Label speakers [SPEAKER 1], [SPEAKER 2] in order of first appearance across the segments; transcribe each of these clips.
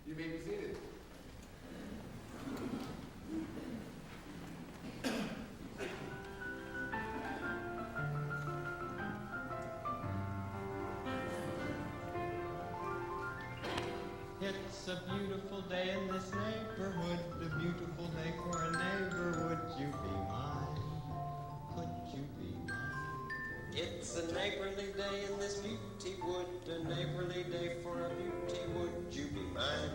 [SPEAKER 1] You may be seated.
[SPEAKER 2] It's a beautiful day in this neighborhood, a beautiful day for a neighbor. Would you be mine? Could you be mine? It's a neighborly day in this beauty wood, a neighborly day for a beauty. Would you be mine?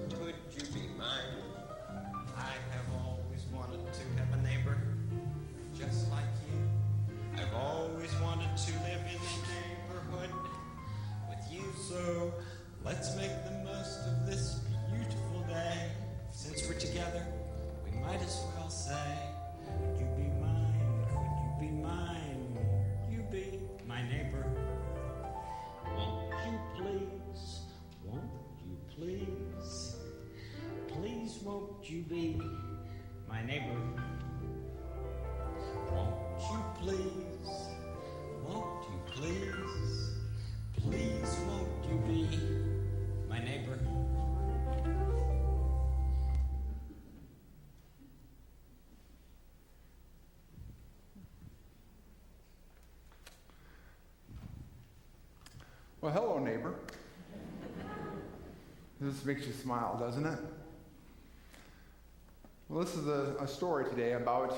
[SPEAKER 2] Could you be mine? I have always wanted to have a neighbor just like you. I've always wanted to live in a neighborhood with you, so let's make the most of this beautiful day. Since we're together, we might as well say, would you be mine? Could you be mine? Won't you be my neighbor? Won't you please? Won't you please? Please won't you be my neighbor? Won't you please? Won't you please? Please won't you be my neighbor?
[SPEAKER 1] Well, hello, neighbor. This makes you smile, doesn't it? Well, this is a story today about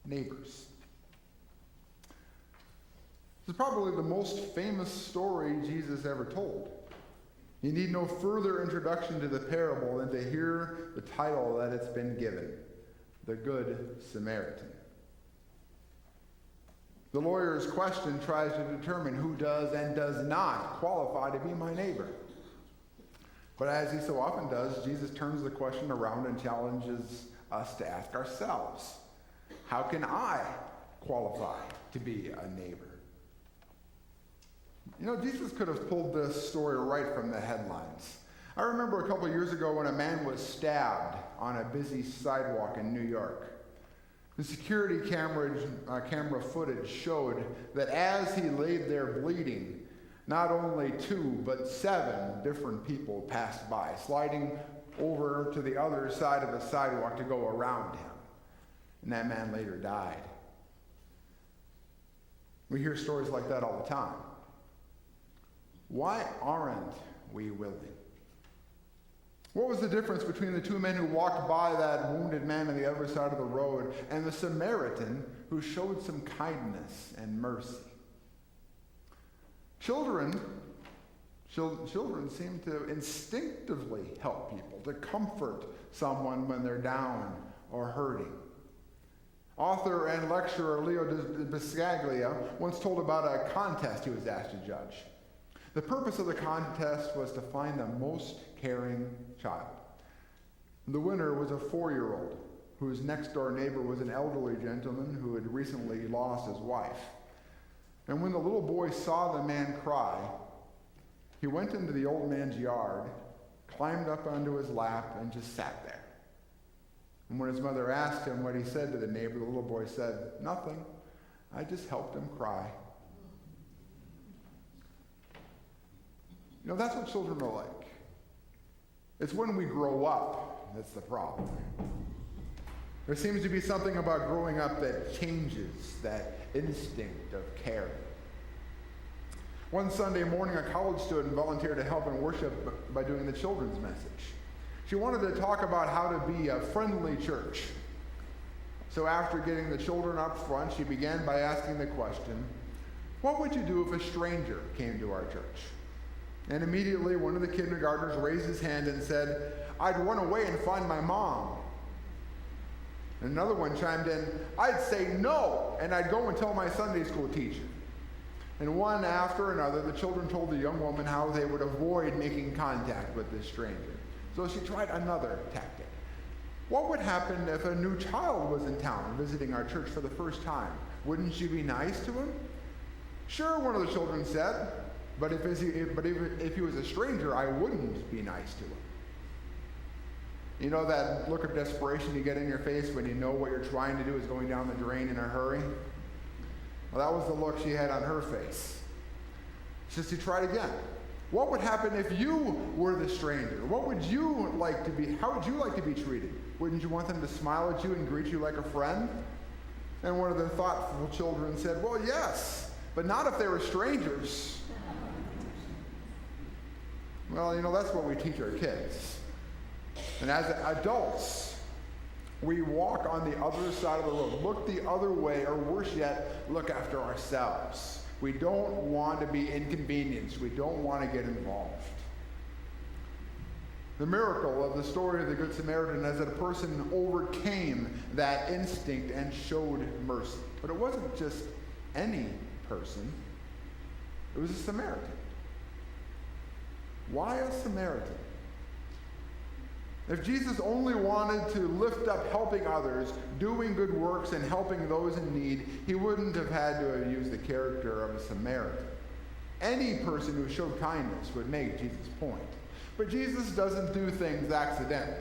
[SPEAKER 1] neighbors. This is probably the most famous story Jesus ever told. You need no further introduction to the parable than to hear the title that it's been given, the Good Samaritan. The lawyer's question tries to determine who does and does not qualify to be my neighbor. But as he so often does, Jesus turns the question around and challenges us to ask ourselves, how can I qualify to be a neighbor? You know, Jesus could have pulled this story right from the headlines. I remember a couple years ago when a man was stabbed on a busy sidewalk in New York. The security camera footage showed that as he laid there bleeding, not only 2, but 7 different people passed by, sliding over to the other side of the sidewalk to go around him. And that man later died. We hear stories like that all the time. Why aren't we willing? What was the difference between the 2 men who walked by that wounded man on the other side of the road and the Samaritan who showed some kindness and mercy? Children seem to instinctively help people, to comfort someone when they're down or hurting. Author and lecturer Leo Biscaglia once told about a contest he was asked to judge. The purpose of the contest was to find the most caring child. The winner was a 4-year-old whose next-door neighbor was an elderly gentleman who had recently lost his wife. And when the little boy saw the man cry, he went into the old man's yard, climbed up onto his lap, and just sat there. And when his mother asked him what he said to the neighbor, the little boy said, "Nothing. I just helped him cry." You know, that's what children are like. It's when we grow up that's the problem. There seems to be something about growing up that changes that instinct of caring. One Sunday morning, a college student volunteered to help in worship by doing the children's message. She wanted to talk about how to be a friendly church. So after getting the children up front, she began by asking the question, what would you do if a stranger came to our church? And immediately one of the kindergartners raised his hand and said, "I'd run away and find my mom." And another one chimed in, "I'd say no, and I'd go and tell my Sunday school teacher." And one after another, the children told the young woman how they would avoid making contact with this stranger. So she tried another tactic. What would happen if a new child was in town visiting our church for the first time? Wouldn't she be nice to him? Sure, one of the children said, but if he was a stranger, I wouldn't be nice to him. You know that look of desperation you get in your face when you know what you're trying to do is going down the drain in a hurry? Well, that was the look she had on her face. So she tried again. What would happen if you were the stranger? What would you like to be? How would you like to be treated? Wouldn't you want them to smile at you and greet you like a friend? And one of the thoughtful children said, well, yes, but not if they were strangers. Well, that's what we teach our kids. And as adults, we walk on the other side of the road, look the other way, or worse yet, look after ourselves. We don't want to be inconvenienced. We don't want to get involved. The miracle of the story of the Good Samaritan is that a person overcame that instinct and showed mercy. But it wasn't just any person. It was a Samaritan. Why a Samaritan? If Jesus only wanted to lift up helping others, doing good works, and helping those in need, he wouldn't have had to have used the character of a Samaritan. Any person who showed kindness would make Jesus' point. But Jesus doesn't do things accidentally.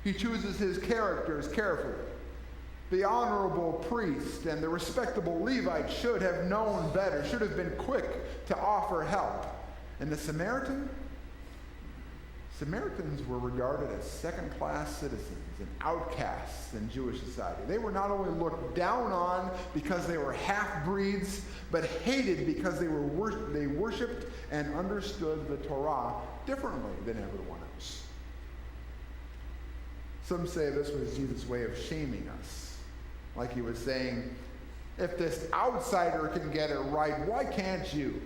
[SPEAKER 1] He chooses his characters carefully. The honorable priest and the respectable Levite should have known better, should have been quick to offer help. And the Samaritan? Samaritans were regarded as second-class citizens and outcasts in Jewish society. They were not only looked down on because they were half-breeds, but hated because they worshipped and understood the Torah differently than everyone else. Some say this was Jesus' way of shaming us. Like he was saying, if this outsider can get it right, why can't you?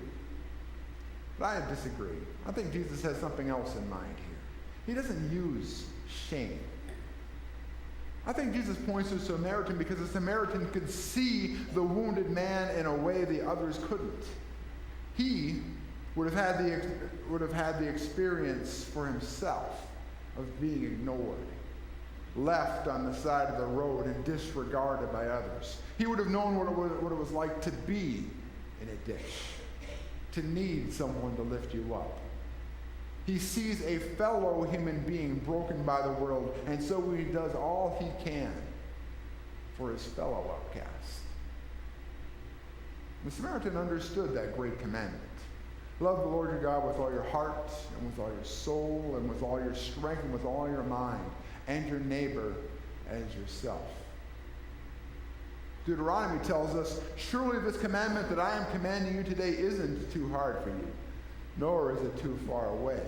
[SPEAKER 1] But I disagree. I think Jesus has something else in mind here. He doesn't use shame. I think Jesus points to a Samaritan because the Samaritan could see the wounded man in a way the others couldn't. He would have had the experience for himself of being ignored, left on the side of the road and disregarded by others. He would have known what it was like to be in a ditch, to need someone to lift you up. He sees a fellow human being broken by the world, and so he does all he can for his fellow outcast. The Samaritan understood that great commandment. Love the Lord your God with all your heart, and with all your soul, and with all your strength, and with all your mind, and your neighbor as yourself. Deuteronomy tells us, surely this commandment that I am commanding you today isn't too hard for you, nor is it too far away.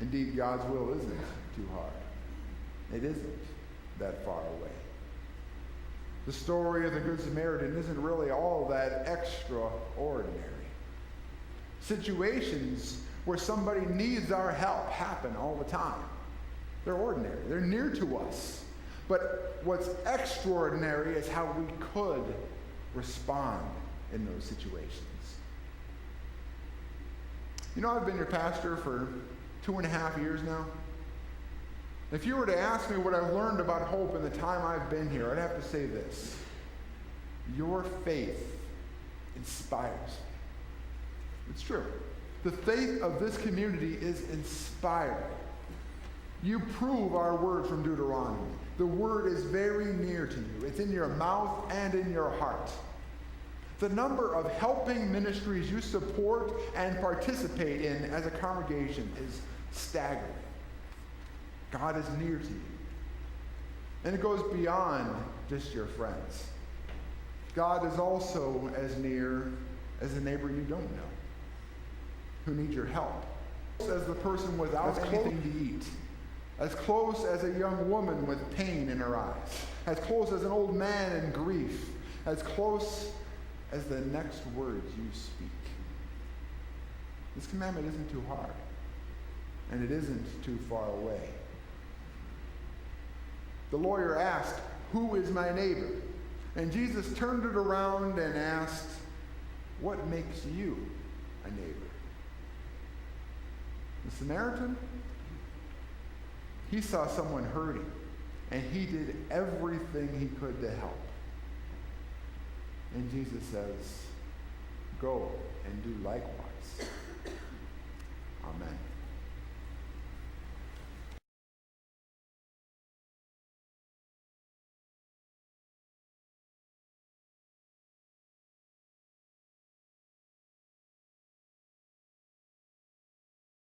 [SPEAKER 1] Indeed, God's will isn't too hard. It isn't that far away. The story of the Good Samaritan isn't really all that extraordinary. Situations where somebody needs our help happen all the time. They're ordinary. They're near to us. But what's extraordinary is how we could respond in those situations. I've been your pastor for 2.5 years now. If you were to ask me what I've learned about hope in the time I've been here, I'd have to say this. Your faith inspires me. It's true. The faith of this community is inspiring. You prove our word from Deuteronomy. The word is very near to you. It's in your mouth and in your heart. The number of helping ministries you support and participate in as a congregation is staggering. God is near to you. And it goes beyond just your friends. God is also as near as a neighbor you don't know, who needs your help. As the person without anything to eat. As close as a young woman with pain in her eyes. As close as an old man in grief. As close as the next words you speak. This commandment isn't too hard. And it isn't too far away. The lawyer asked, "Who is my neighbor?" And Jesus turned it around and asked, "What makes you a neighbor?" The Samaritan, he saw someone hurting, and he did everything he could to help. And Jesus says, "Go and do likewise." Amen.